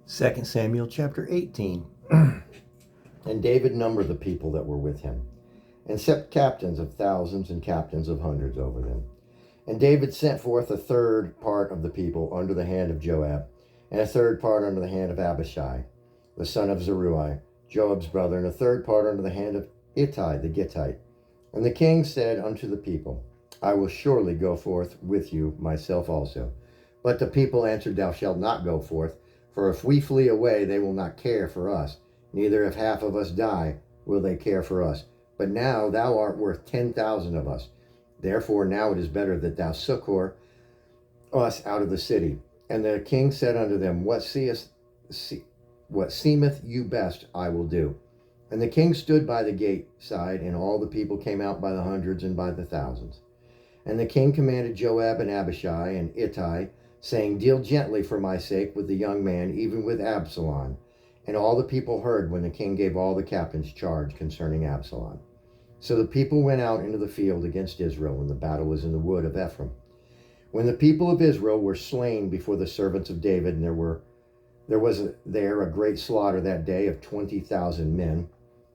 2 Samuel chapter 18. And David numbered the people that were with him, and set captains of thousands and captains of hundreds over them. And David sent forth a third part of the people under the hand of Joab, and a third part under the hand of Abishai, the son of Zeruiah, Joab's brother, and a third part under the hand of Ittai the Gittite. And the king said unto the people, I will surely go forth with you myself also. But the people answered, Thou shalt not go forth, for if we flee away, they will not care for us. Neither if half of us die, will they care for us. But now thou art worth 10,000 of us. Therefore now it is better that thou succor us out of the city. And the king said unto them, What seemeth you best, I will do. And the king stood by the gate side, and all the people came out by the hundreds and by the thousands. And the king commanded Joab and Abishai and Ittai, saying, Deal gently for my sake with the young man, even with Absalom. And all the people heard when the king gave all the captains charge concerning Absalom. So the people went out into the field against Israel, and the battle was in the wood of Ephraim. When the people of Israel were slain before the servants of David, and there was a great slaughter that day of 20,000 men,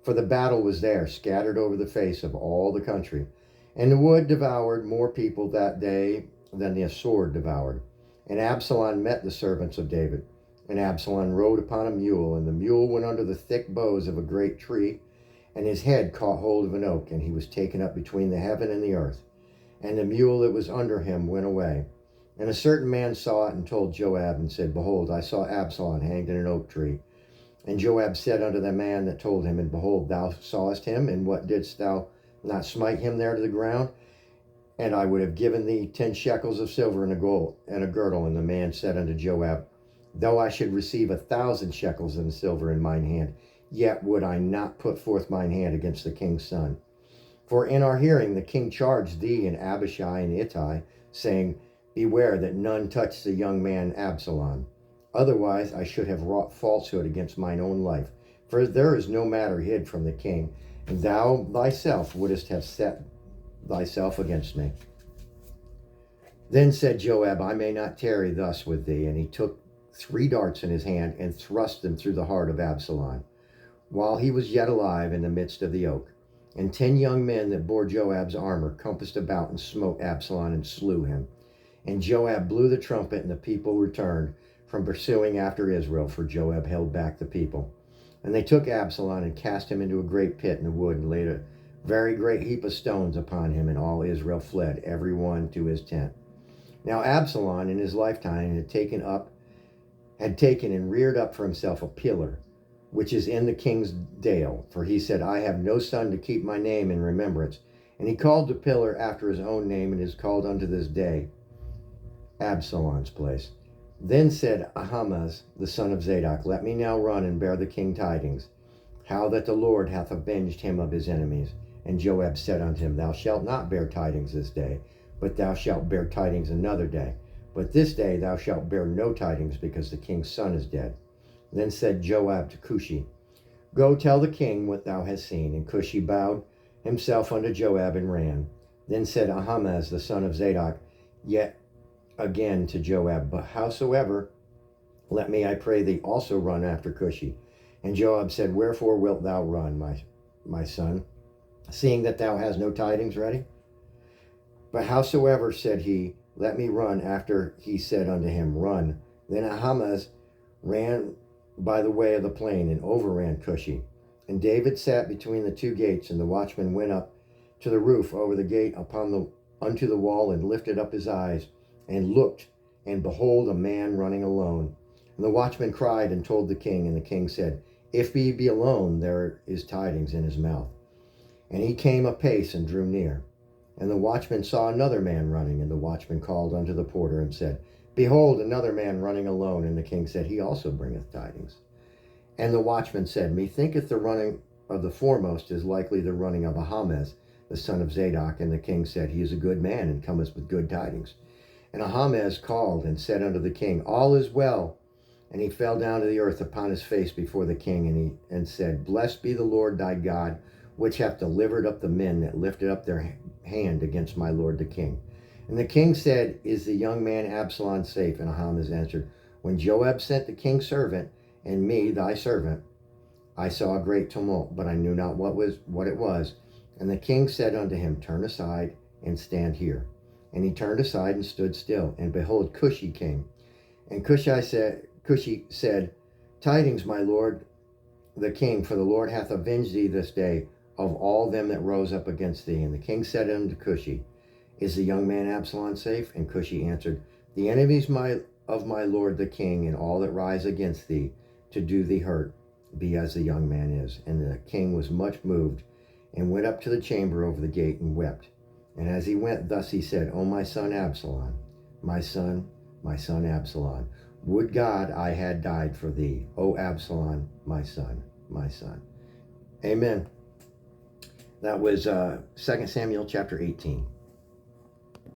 for the battle was there, scattered over the face of all the country. And the wood devoured more people that day than the sword devoured. And Absalom met the servants of David. And Absalom rode upon a mule, and the mule went under the thick boughs of a great tree, and his head caught hold of an oak, and he was taken up between the heaven and the earth. And the mule that was under him went away. And a certain man saw it, and told Joab, and said, Behold, I saw Absalom hanged in an oak tree. And Joab said unto the man that told him, And behold, thou sawest him, and what didst thou not smite him there to the ground? And I would have given thee 10 shekels of silver and a girdle. And the man said unto Joab, Though I should receive 1,000 shekels in silver in mine hand, yet would I not put forth mine hand against the king's son. For in our hearing the king charged thee and Abishai and Ittai, saying, Beware that none touch the young man Absalom. Otherwise I should have wrought falsehood against mine own life. For there is no matter hid from the king, and thou thyself wouldest have set thyself against me. Then said Joab, I may not tarry thus with thee. And he took 3 darts in his hand, and thrust them through the heart of Absalom, while he was yet alive in the midst of the oak. And 10 young men that bore Joab's armor compassed about and smote Absalom and slew him. And Joab blew the trumpet, and the people returned from pursuing after Israel, for Joab held back the people. And they took Absalom and cast him into a great pit in the wood, and laid a very great heap of stones upon him, and all Israel fled, every one to his tent. Now Absalom in his lifetime had taken and reared up for himself a pillar, which is in the king's dale. For he said, I have no son to keep my name in remembrance. And he called the pillar after his own name, and is called unto this day Absalom's place. Then said Ahimaaz the son of Zadok, Let me now run and bear the king tidings, how that the Lord hath avenged him of his enemies. And Joab said unto him, Thou shalt not bear tidings this day, but thou shalt bear tidings another day. But this day thou shalt bear no tidings, because the king's son is dead. Then said Joab to Cushi, Go tell the king what thou hast seen. And Cushi bowed himself unto Joab and ran. Then said Ahimaaz the son of Zadok yet again to Joab, But howsoever, let me, I pray thee, also run after Cushi. And Joab said, Wherefore wilt thou run, my son, seeing that thou hast no tidings ready? But howsoever, said he, let me run after he said unto him, Run. Then Ahimaaz ran by the way of the plain, and overran Cushi. And David sat between the 2 gates, and the watchman went up to the roof over the gate unto the wall, and lifted up his eyes, and looked, and behold, a man running alone. And the watchman cried and told the king, and the king said, If he be alone, there is tidings in his mouth. And he came apace and drew near. And the watchman saw another man running, and the watchman called unto the porter and said, Behold, another man running alone. And the king said, He also bringeth tidings. And the watchman said, Methinketh the running of the foremost is likely the running of Ahimaaz, the son of Zadok. And the king said, He is a good man, and cometh with good tidings. And Ahimaaz called and said unto the king, All is well. And he fell down to the earth upon his face before the king, and said, Blessed be the Lord thy God, which hath delivered up the men that lifted up their hand against my lord the king. And the king said, Is the young man Absalom safe? And Ahimaaz answered, When Joab sent the king's servant and me thy servant, I saw a great tumult, but I knew not what it was. And the king said unto him, Turn aside and stand here. And he turned aside and stood still. And behold, Cushi came. And Cushi said, Tidings, my lord the king, for the Lord hath avenged thee this day of all them that rose up against thee. And the king said unto Cushi, Is the young man Absalom safe? And Cushi answered, The enemies of my lord the king, and all that rise against thee to do thee hurt, be as the young man is. And the king was much moved, and went up to the chamber over the gate, and wept. And as he went, thus he said, O my son Absalom, my son Absalom, would God I had died for thee, O Absalom, my son, my son. Amen. That was 2 Samuel chapter 18.